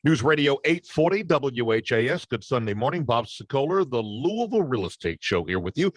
News Radio 840 WHAS. Good Sunday morning. Bob Sokoler, the Louisville Real Estate Show, here with you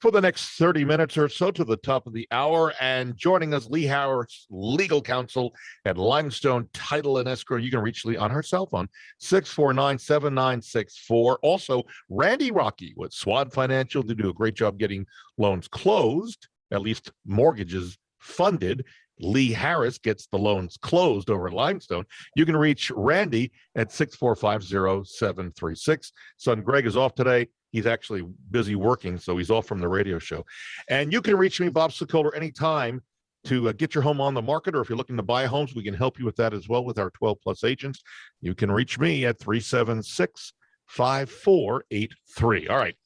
for the next 30 minutes or so to the top of the hour. And joining us, Lee Harris, legal counsel at Limestone Title and Escrow. You can reach Lee on her cell phone, 649-7964. Also, Randy Rocky with Swad Financial. They do a great job getting loans closed, at least mortgages funded. Lee Harris gets the loans closed over at Limestone. You can reach Randy at 645-0736. Son Greg is off today. He's actually busy working, so he's off from the radio show. And you can reach me, Bob Sokoler, anytime to get your home on the market, or if you're looking to buy homes, we can help you with that as well with our 12-plus agents. You can reach me at 376-5483. All right.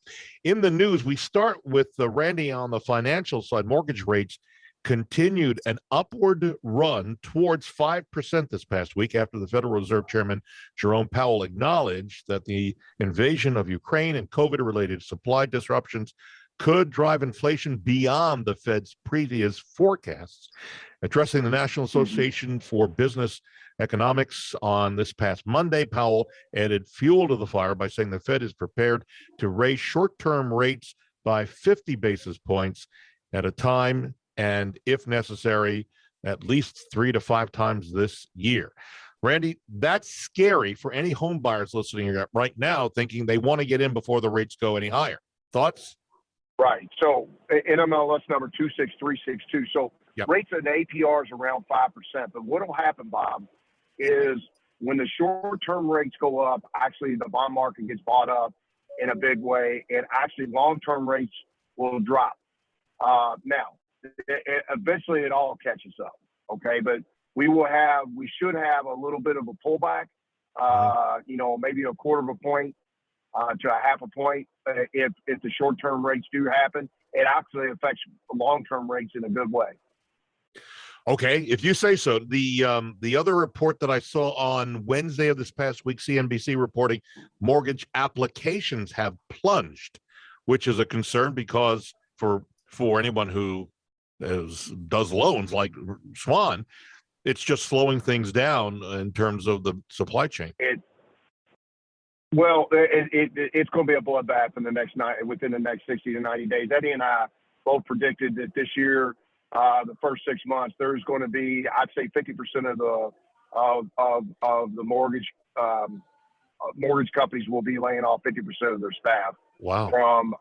In the news, we start with Randy on the financial side. Mortgage rates continued an upward run towards 5% this past week after the Federal Reserve Chairman Jerome Powell acknowledged that the invasion of Ukraine and COVID-related supply disruptions could drive inflation beyond the Fed's previous forecasts. Addressing the National Association for Business Economics on this past Monday, Powell added fuel to the fire by saying the Fed is prepared to raise short-term rates by 50 basis points at a time, and if necessary, at least 3 to 5 times this year. Randy, that's scary for any home buyers listening right now, thinking they want to get in before the rates go any higher. Thoughts? Right. So NMLS number 26362. So rates in the APR is around 5%. But what will happen, Bob, is when the short-term rates go up, actually the bond market gets bought up in a big way, and actually long-term rates will drop. Now, eventually it all catches up, okay? But we should have a little bit of a pullback, maybe a quarter of a point to a half a point if the short-term rates do happen. It actually affects long-term rates in a good way. Okay, if you say so. The other report that I saw on Wednesday of this past week, CNBC reporting mortgage applications have plunged, which is a concern because for anyone who does loans like Swan, it's just slowing things down in terms of the supply chain. It's going to be a bloodbath within the next 60 to 90 days. Eddie and I both predicted that this year, the first 6 months, there's going to be, I'd say, 50% of the mortgage companies will be laying off 50% of their staff. Wow. From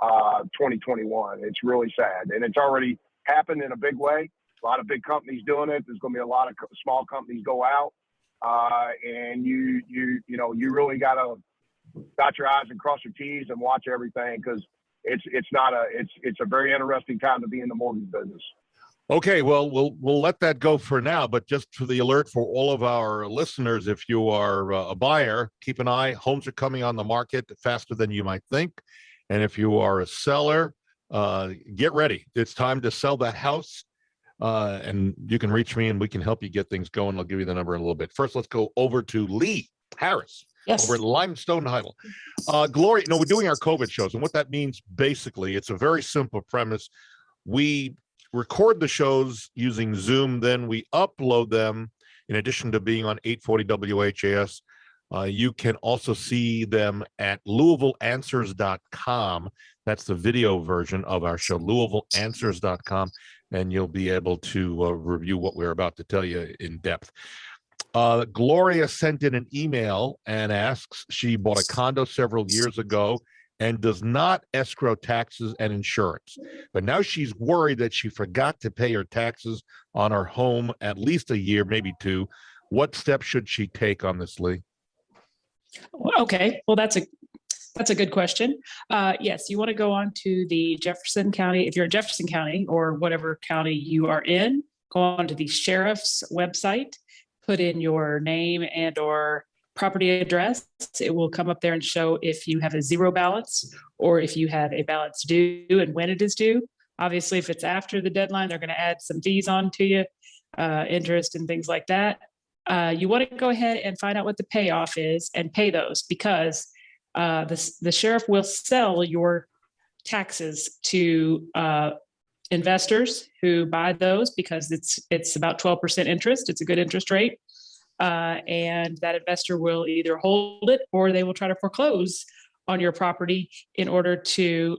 2021. It's really sad, and it's already happened in a big way. A lot of big companies doing it. There's going to be a lot of small companies go out, and you really got to dot your I's and cross your T's and watch everything, because it's a very interesting time to be in the mortgage business. Okay, well, we'll let that go for now, but just for the alert for all of our listeners, if you are a buyer, keep an eye. Homes are coming on the market faster than you might think. And if you are a seller, get ready. It's time to sell that house, and you can reach me and we can help you get things going. I'll give you the number in a little bit. First, let's go over to Lee Harris. Yes. Over at Limestone Title. Gloria, we're doing our COVID shows, and what that means, basically, it's a very simple premise. We record the shows using Zoom, then we upload them. In addition to being on 840 WHAS, you can also see them at LouisvilleAnswers.com. That's the video version of our show, LouisvilleAnswers.com, and you'll be able to review what we're about to tell you in depth. Gloria sent in an email and asks, she bought a condo several years ago and does not escrow taxes and insurance. But now she's worried that she forgot to pay her taxes on her home at least a year, maybe 2. What steps should she take on this, Lee? Okay, well, that's a good question. Yes, you want to go on to the Jefferson County. If you're in Jefferson County or whatever county you are in, go on to the sheriff's website, put in your name and or property address. It will come up there and show if you have a zero balance or if you have a balance due and when it is due. Obviously, if it's after the deadline, they're going to add some fees on to you, interest and things like that. You want to go ahead and find out what the payoff is and pay those, because the sheriff will sell your taxes to investors who buy those, because it's about 12% interest. It's a good interest rate. and that investor will either hold it or they will try to foreclose on your property in order to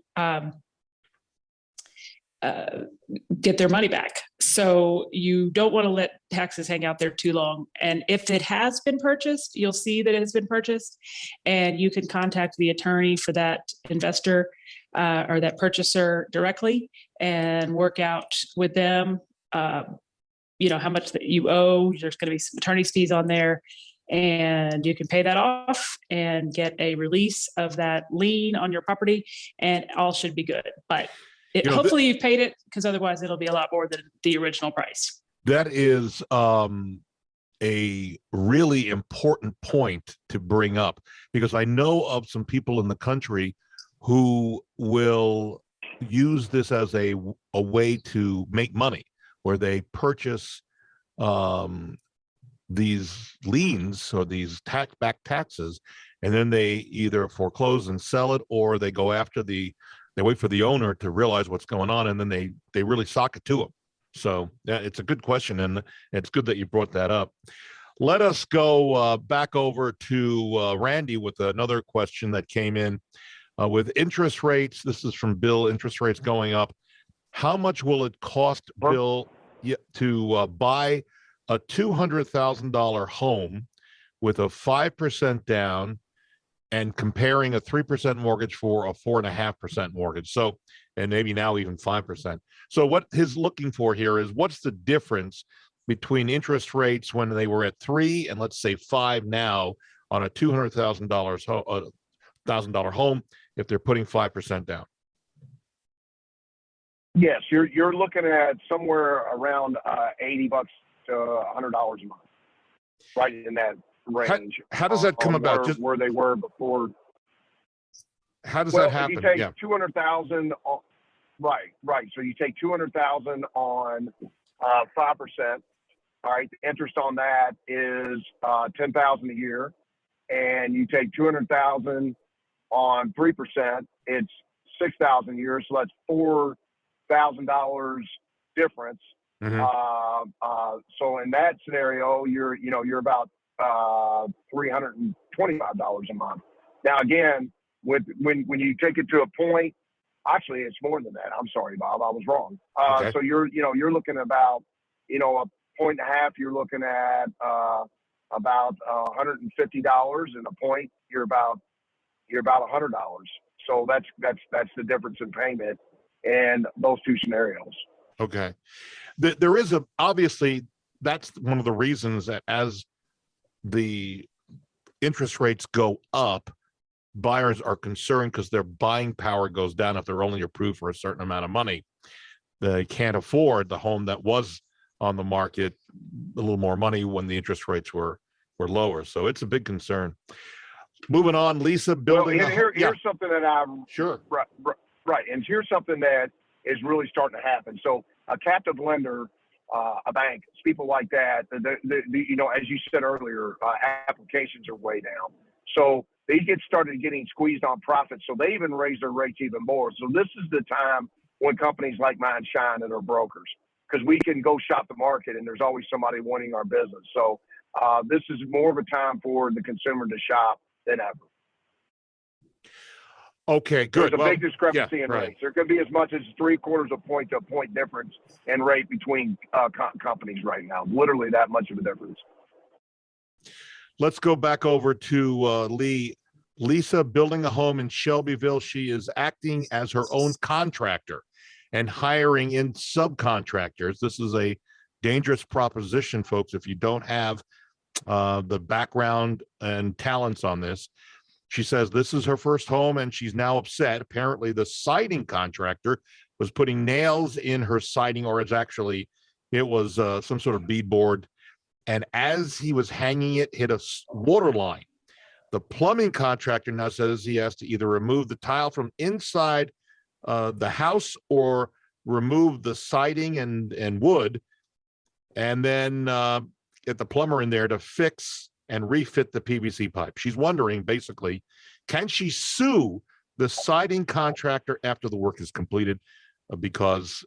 get their money back. So you don't want to let taxes hang out there too long. And if it has been purchased, you'll see that it has been purchased, and you can contact the attorney for that investor or that purchaser directly and work out with them, how much that you owe. There's going to be some attorney's fees on there, and you can pay that off and get a release of that lien on your property, and all should be good. But hopefully you've paid it, because otherwise it'll be a lot more than the original price. That is a really important point to bring up, because I know of some people in the country who will use this as a way to make money, where they purchase these liens or these back taxes, and then they either foreclose and sell it, or they go after they wait for the owner to realize what's going on, and then they really sock it to them. So yeah, it's a good question, and it's good that you brought that up. Let us go back over to Randy with another question that came in. With interest rates, this is from Bill, interest rates going up, how much will it cost, Bill, to buy a $200,000 home with a 5% down, and comparing a 3% mortgage for a 4.5% mortgage? So, and maybe now even 5%. So what he's looking for here is, what's the difference between interest rates when they were at 3 and let's say 5 now on a $200,000 home if they're putting 5% down? Yes, you're looking at somewhere around $80 to $100 a month, right in that range. How does that come about? Just where they were before. How does that happen? If you take 200,000, right. So you take 200,000 on 5%. All right, the interest on that is 10,000 a year, and you take 200,000 on 3%. It's 6,000 a year, so that's $4,000 difference. Mm-hmm. So in that scenario, you're about $325 a month. Now again, when you take it to a point, actually it's more than that. I'm sorry, Bob, I was wrong. Okay. So you're looking at about a point and a half. You're looking at about $150, and a point you're about $100. So that's the difference in payment in those two scenarios. Okay. There is obviously, that's one of the reasons that as the interest rates go up, buyers are concerned because their buying power goes down if they're only approved for a certain amount of money. They can't afford the home that was on the market a little more money when the interest rates were lower. So it's a big concern. Moving on, Lisa, building. Here's something that I'm sure. Right. And here's something that is really starting to happen. So a captive lender, a bank, people like that, as you said earlier, applications are way down. So they started getting squeezed on profits. So they even raise their rates even more. So this is the time when companies like mine shine and are brokers, because we can go shop the market and there's always somebody wanting our business. So this is more of a time for the consumer to shop than ever. Okay, good. There's a big discrepancy in right. rates. There could be as much as 0.75 point to a point difference in rate between companies right now. Literally that much of a difference. Let's go back over to Lee. Lisa, building a home in Shelbyville. She is acting as her own contractor and hiring in subcontractors. This is a dangerous proposition, folks, if you don't have the background and talents on this. She says this is her first home and she's now upset. Apparently the siding contractor was putting nails in her siding, or it was some sort of beadboard. And as he was hanging it, hit a water line. The plumbing contractor now says he has to either remove the tile from inside the house or remove the siding and wood, and then get the plumber in there to fix and refit the PVC pipe. She's wondering, basically, can she sue the siding contractor after the work is completed? Because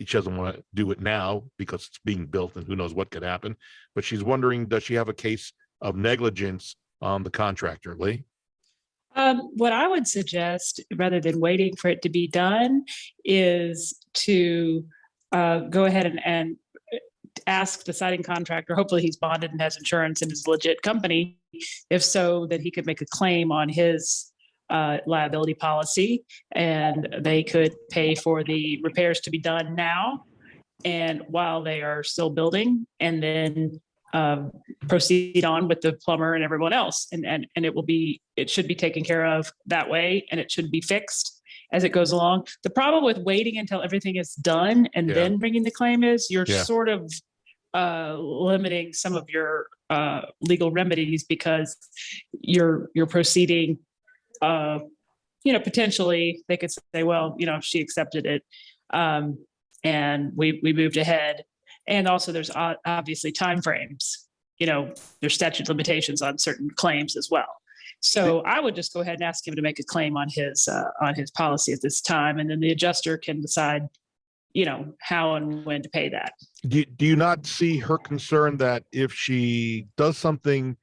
she doesn't want to do it now because it's being built and who knows what could happen. But she's wondering, does she have a case of negligence on the contractor, Lee? What I would suggest, rather than waiting for it to be done, is to go ahead and ask the siding contractor, hopefully he's bonded and has insurance and is a legit company, if so, that he could make a claim on his liability policy, and they could pay for the repairs to be done now and while they are still building, and then proceed on with the plumber and everyone else. And it should be taken care of that way, and it should be fixed as it goes along. The problem with waiting until everything is done and then bringing the claim is you're sort of limiting some of your legal remedies, because you're proceeding, potentially they could say, well, she accepted it, and we moved ahead. And also there's obviously timeframes, there's statute of limitations on certain claims as well. So I would just go ahead and ask him to make a claim on his policy at this time. And then the adjuster can decide, how and when to pay that. Do you not see her concern that if she does something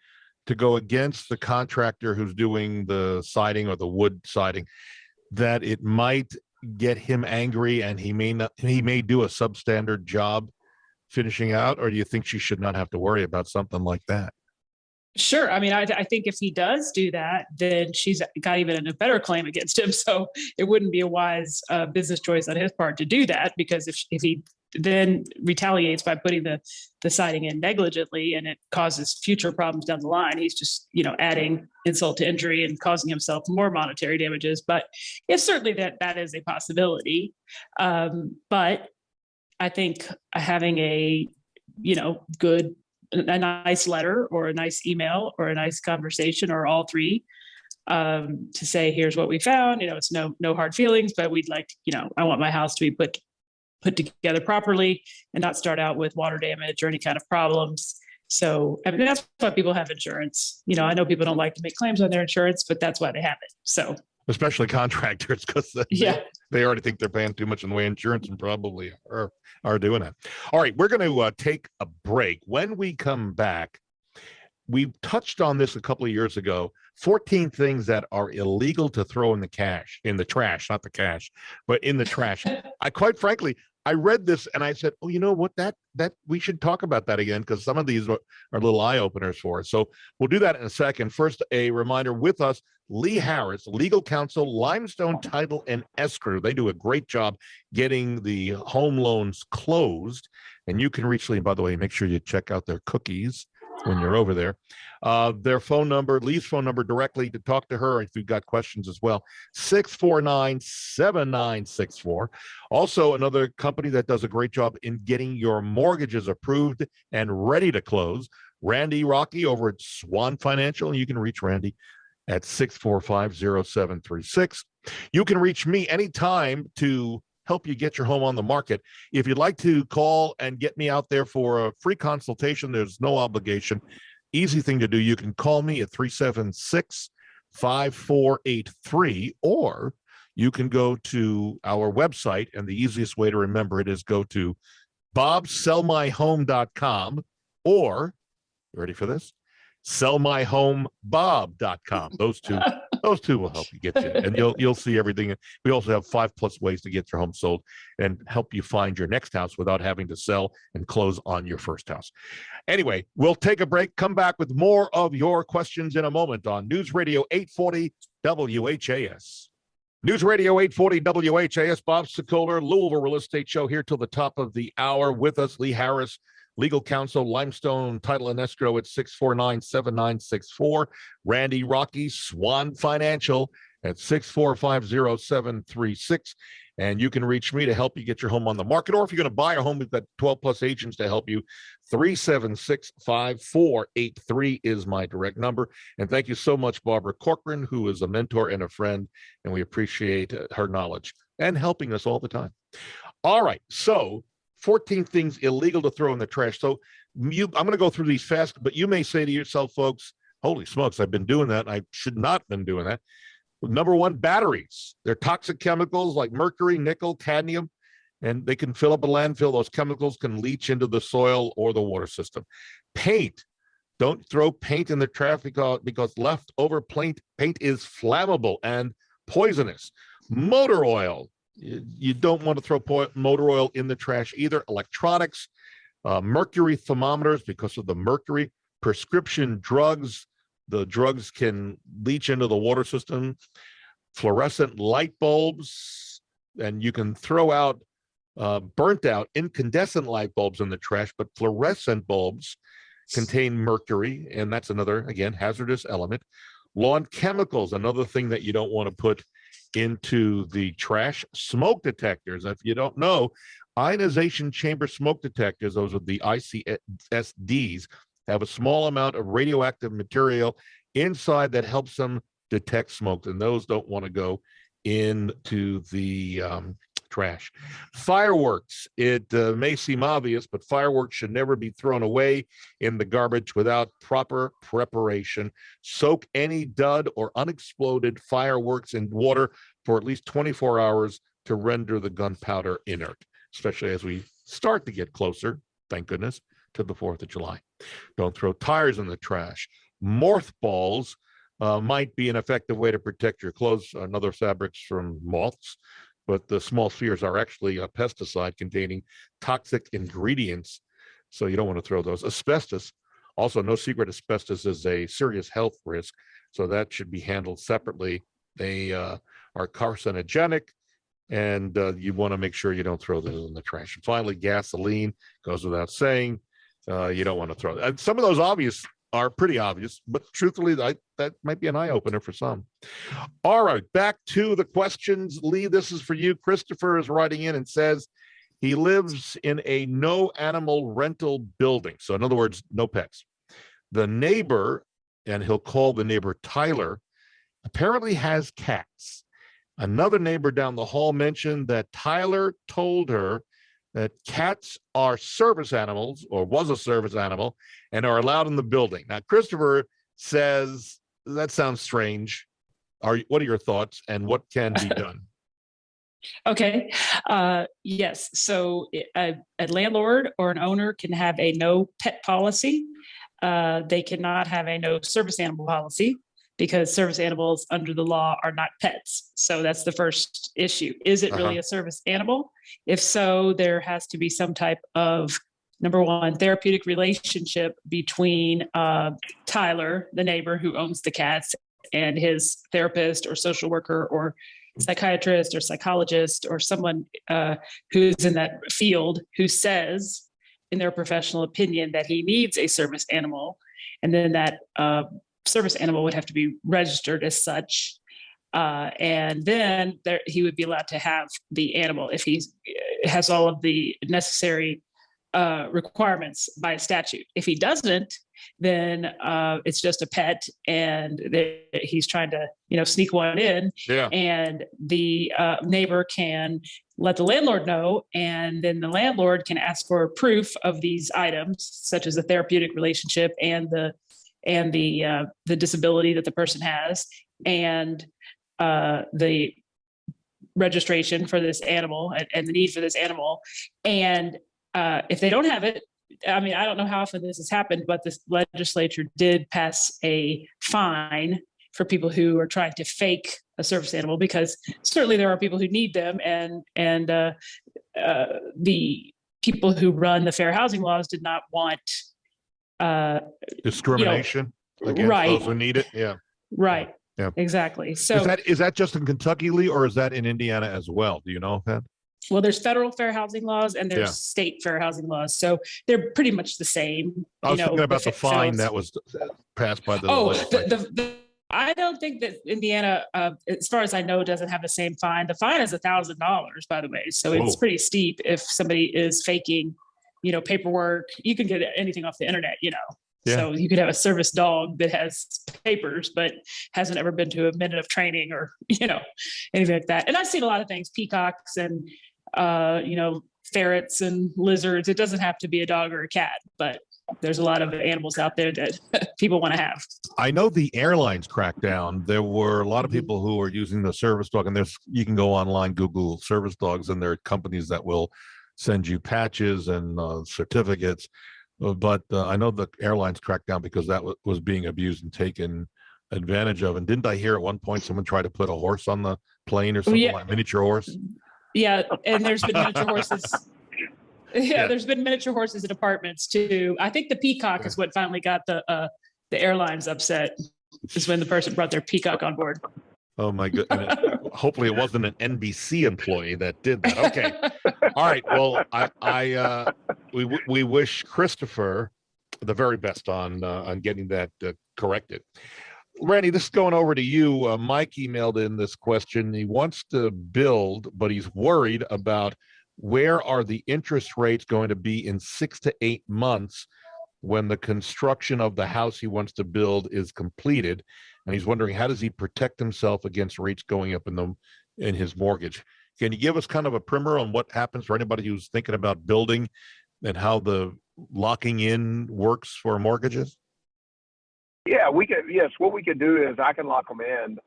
to go against the contractor who's doing the siding or the wood siding, that it might get him angry and he may do a substandard job finishing out? Or do you think she should not have to worry about something like that? Sure. I mean, I think if he does do that, then she's got even a better claim against him. So it wouldn't be a wise business choice on his part to do that, because if he then retaliates by putting the siding in negligently and it causes future problems down the line, he's just, adding insult to injury and causing himself more monetary damages. But it's certainly that is a possibility. But I think having a nice letter or a nice email or a nice conversation, or all three, to say, here's what we found, it's no hard feelings, but we'd like, I want my house to be put together properly and not start out with water damage or any kind of problems. So, I mean, that's why people have insurance. I know people don't like to make claims on their insurance, but that's why they have it. So, especially contractors, because they already think they're paying too much in the way of insurance and probably are doing that. All right, we're going to take a break. When we come back, we touched on this a couple of years ago, 14 things that are illegal to throw in the trash, not the cash, but in the trash. Quite frankly, I read this and I said, oh, you know what, that we should talk about that again, because some of these are little eye openers for us. So we'll do that in a second. First, a reminder, with us, Lee Harris, legal counsel, Limestone Title and Escrow. They do a great job getting the home loans closed. And you can reach Lee. By the way, make sure you check out their cookies when you're over there. Their phone number, Lee's phone number directly to talk to her if you've got questions as well, 649-7964. Also, another company that does a great job in getting your mortgages approved and ready to close, Randy Rocky over at Swan Financial. And you can reach Randy at 645-0736. You can reach me anytime to help you get your home on the market. If you'd like to call and get me out there for a free consultation, there's no obligation. Easy thing to do. You can call me at 376-5483, or you can go to our website, and the easiest way to remember it is go to bobsellmyhome.com, or, you ready for this? sellmyhomebob.com. Those two will help you get you, and you'll see everything. We also have 5+ ways to get your home sold and help you find your next house without having to sell and close on your first house. Anyway, we'll take a break, come back with more of your questions in a moment on News Radio 840 WHAS. News Radio 840 WHAS, Bob Sokoler, Louisville Real Estate Show, here till the top of the hour. With us, Lee Harris, legal counsel, Limestone Title and Escrow at 649-7964. Randy Rocky, Swan Financial at 645-0736. And you can reach me to help you get your home on the market. Or if you're going to buy a home, we've got 12+ agents to help you. 376-5483 is my direct number. And thank you so much, Barbara Corcoran, who is a mentor and a friend, and we appreciate her knowledge and helping us all the time. All right, so 14 things illegal to throw in the trash. So I'm going to go through these fast, but you may say to yourself, folks, holy smokes, I've been doing that. I should not have been doing that. Number one, batteries. They're toxic chemicals like mercury, nickel, cadmium, and they can fill up a landfill. Those chemicals can leach into the soil or the water system. Paint. Don't throw paint in the trash because leftover paint is flammable and poisonous. Motor oil. You don't want to throw motor oil in the trash either. Electronics, mercury thermometers because of the mercury. Prescription drugs. The drugs can leach into the water system. Fluorescent light bulbs. And you can throw out burnt out incandescent light bulbs in the trash, but fluorescent bulbs contain mercury, and that's another, again, hazardous element. Lawn chemicals, another thing that you don't want to put into the trash. Smoke detectors. If you don't know, ionization chamber smoke detectors, those are the ICSDs, have a small amount of radioactive material inside that helps them detect smoke, and those don't want to go into the trash. Fireworks. It may seem obvious, but fireworks should never be thrown away in the garbage without proper preparation. Soak any dud or unexploded fireworks in water for at least 24 hours to render the gunpowder inert, especially as we start to get closer, thank goodness, to the 4th of July. Don't throw tires in the trash. Mothballs might be an effective way to protect your clothes and other fabrics from moths, but the small spheres are actually a pesticide containing toxic ingredients, so you don't want to throw those. Asbestos, also no secret, asbestos is a serious health risk, so that should be handled separately. They are carcinogenic, and you want to make sure you don't throw those in the trash. And finally, gasoline goes without saying. You don't want to throw that. Some of those are pretty obvious, but truthfully, that might be an eye-opener for some. All right, back to the questions. Lee, this is for you. Christopher is writing in and says he lives in a no animal rental building. So in other words, no pets. The neighbor, and he'll call the neighbor Tyler, apparently has cats. Another neighbor down the hall mentioned that Tyler told her that cats are service animals, or was a service animal, and are allowed in the building. Now, Christopher says that sounds strange. What are your thoughts, and what can be done? Okay. Yes. So a landlord or an owner can have a no pet policy. They cannot have a no service animal policy, because service animals under the law are not pets. So that's the first issue. Is it really a service animal? If so, there has to be some type of, number one, therapeutic relationship between Tyler, the neighbor who owns the cats, and his therapist or social worker or psychiatrist or psychologist or someone who's in that field who says, in their professional opinion, that he needs a service animal. And then that service animal would have to be registered as such. And then he would be allowed to have the animal if he has all of the necessary requirements by statute. If he doesn't, then it's just a pet, and he's trying to, sneak one in. Yeah. And the neighbor can let the landlord know, and then the landlord can ask for proof of these items, such as the therapeutic relationship and the disability that the person has, and the registration for this animal and the need for this animal. And if they don't have it, I mean, I don't know how often this has happened, but the legislature did pass a fine for people who are trying to fake a service animal, because certainly there are people who need them, and the people who run the fair housing laws did not want discrimination against those who need it. Yeah. Right. Yeah. Exactly. So is that just in Kentucky, Lee, or is that in Indiana as well? Do you know that? Well, there's federal fair housing laws and there's state fair housing laws. So they're pretty much the same. I was thinking about the fine that was passed by the legislature. I don't think that Indiana, as far as I know, doesn't have the same fine. The fine is $1,000, by the way. So it's pretty steep if somebody is faking, paperwork. You can get anything off the internet, Yeah. So you could have a service dog that has papers, but hasn't ever been to a minute of training or, anything like that. And I've seen a lot of things, peacocks and, ferrets and lizards. It doesn't have to be a dog or a cat, but there's a lot of animals out there that people want to have. I know the airlines cracked down. There were a lot of people who were using the service dog, and you can go online, Google service dogs, and there are companies that will send you patches and certificates. But I know the airlines cracked down because that was being abused and taken advantage of. And didn't I hear at one point someone tried to put a horse on the plane or something, like miniature horse? Yeah, and there's been miniature horses. Yeah, there's been miniature horses in apartments too. I think the peacock is what finally got the airlines upset. Is when the person brought their peacock on board. Oh my goodness! Hopefully, it wasn't an NBC employee that did that. Okay, all right. Well, we wish Christopher the very best on getting that corrected. Randy, this is going over to you. Mike emailed in this question. He wants to build, but he's worried about where are the interest rates going to be in 6 to 8 months when the construction of the house he wants to build is completed. And he's wondering, how does he protect himself against rates going up in his mortgage? Can you give us kind of a primer on what happens for anybody who's thinking about building and how the locking in works for mortgages? Yeah, yes, what we could do is I can lock them in,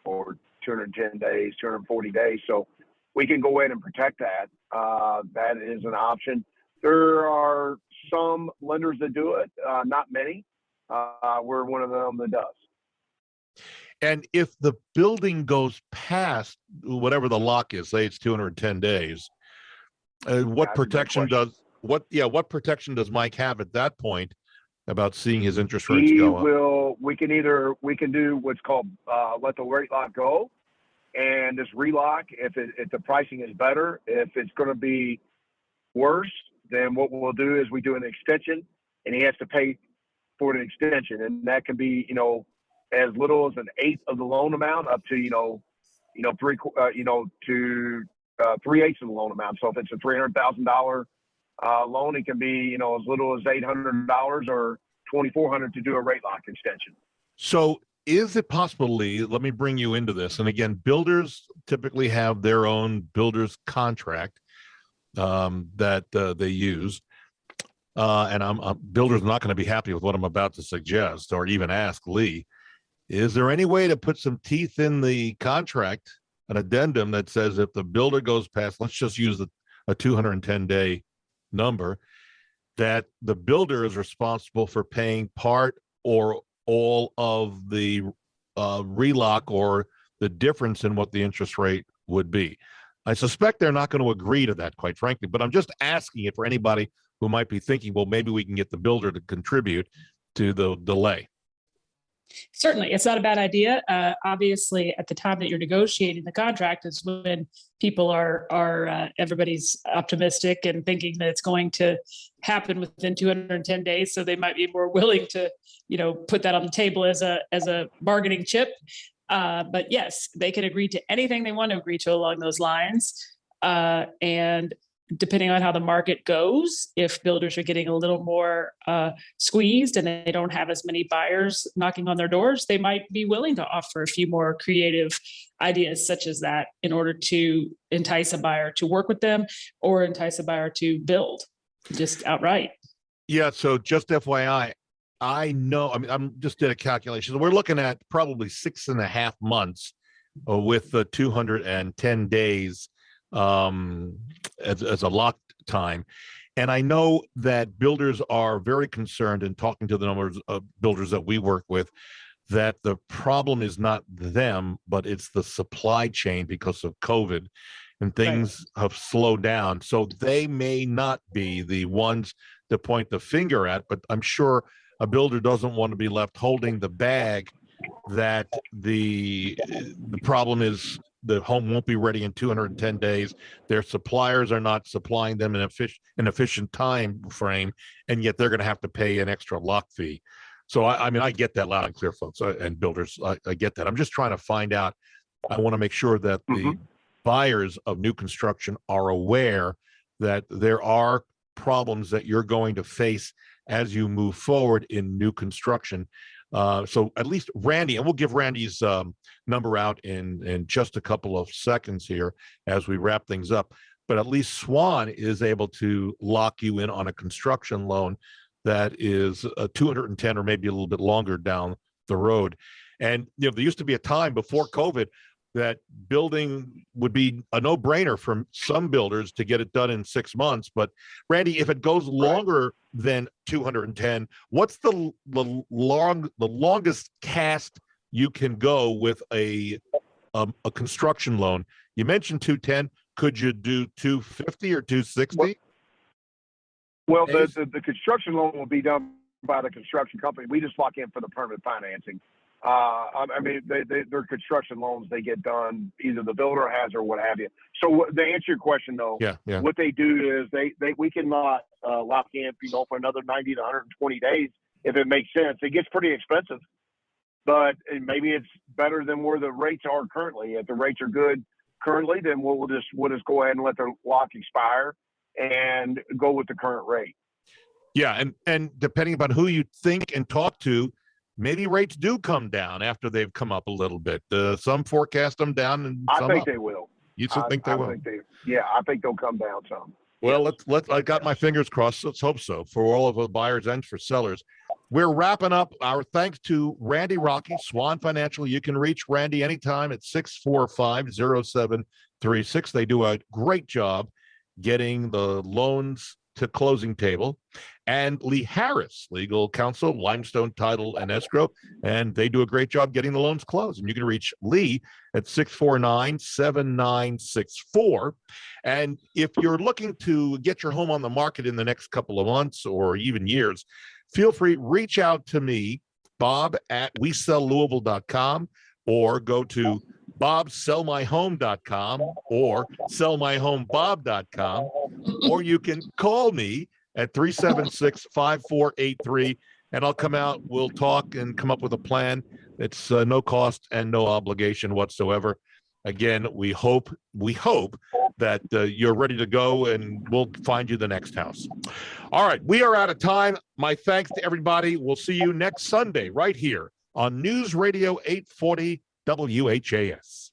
for 210 days, 240 days. So we can go ahead and protect that. That is an option. There are some lenders that do it, not many. We're one of them that does. And if the building goes past whatever the lock is, say it's 210 days, what protection does Mike have at that point about seeing his interest rates go up? We can do what's called let the rate lock go and just relock if the pricing is better. If it's going to be worse, then what we'll do is we do an extension, and he has to pay for an extension, and that can be as little as an eighth of the loan amount up to 3/8 of the loan amount. So if it's a $300,000 loan, it can be as little as $800 or $2,400 to do a rate lock extension. So is it possible, Lee, let me bring you into this. And again, builders typically have their own builder's contract that they use. And builders are not going to be happy with what I'm about to suggest or even ask Lee. Is there any way to put some teeth in the contract, an addendum that says if the builder goes past, let's just use a 210-day number, that the builder is responsible for paying part or all of the relock or the difference in what the interest rate would be? I suspect they're not going to agree to that, quite frankly, but I'm just asking it for anybody who might be thinking, well, maybe we can get the builder to contribute to the delay. Certainly, it's not a bad idea. Obviously, at the time that you're negotiating the contract is when people are everybody's optimistic and thinking that it's going to happen within 210 days. So they might be more willing to, put that on the table as a bargaining chip. But yes, they can agree to anything they want to agree to along those lines. And depending on how the market goes, if builders are getting a little more squeezed and they don't have as many buyers knocking on their doors, they might be willing to offer a few more creative ideas such as that in order to entice a buyer to work with them or entice a buyer to build just outright. Yeah. So just FYI, I'm just did a calculation. So we're looking at probably 6.5 months with the 210 days as a lock time. And I know that builders are very concerned, in talking to the numbers of builders that we work with, that the problem is not them, but it's the supply chain because of COVID and things have slowed down. So they may not be the ones to point the finger at, but I'm sure a builder doesn't want to be left holding the bag that the problem is the home won't be ready in 210 days. Their suppliers are not supplying them an efficient time frame, and yet they're going to have to pay an extra lock fee. So I get that loud and clear, folks, and builders. I get that. I'm just trying to find out. I want to make sure that the buyers of new construction are aware that there are problems that you're going to face as you move forward in new construction. So at least Randy, and we'll give Randy's number out in just a couple of seconds here as we wrap things up. but at least Swan is able to lock you in on a construction loan that is 210 or maybe a little bit longer down the road. And there used to be a time before COVID that building would be a no-brainer for some builders to get it done in 6 months. But Randy, if it goes longer than 210, what's the longest cast you can go with a construction loan? You mentioned 210. Could you do 250 or 260? Well, the construction loan will be done by the construction company. We just lock in for the permanent financing. I mean, they're construction loans. They get done, either the builder has or what have you. So to answer your question, though, what they do is we cannot lock in, for another 90 to 120 days if it makes sense. It gets pretty expensive, but maybe it's better than where the rates are currently. If the rates are good currently, then we'll just go ahead and let the lock expire and go with the current rate. Yeah, and depending upon who you think and talk to, maybe rates do come down after they've come up a little bit. Some forecast them down, and some I think up. They will. You think they will? I think they'll come down some. Well, I got my fingers crossed. Let's hope so for all of the buyers and for sellers. We're wrapping up. Our thanks to Randy Rocky, Swan Financial. You can reach Randy anytime at 645-0736. They do a great job getting the loans to closing table. And Lee Harris, legal counsel, Limestone Title and Escrow, and they do a great job getting the loans closed. And you can reach Lee at 649-7964. And if you're looking to get your home on the market in the next couple of months or even years, feel free, reach out to me, Bob at WeSellLouisville.com, or go to bobsellmyhome.com or sellmyhomebob.com, or you can call me at 376-5483, and I'll come out. We'll talk and come up with a plan. It's no cost and no obligation whatsoever. Again, we hope that you're ready to go, and we'll find you the next house. All right, we are out of time. My thanks to everybody. We'll see you next Sunday right here on News Radio 840 WHAS.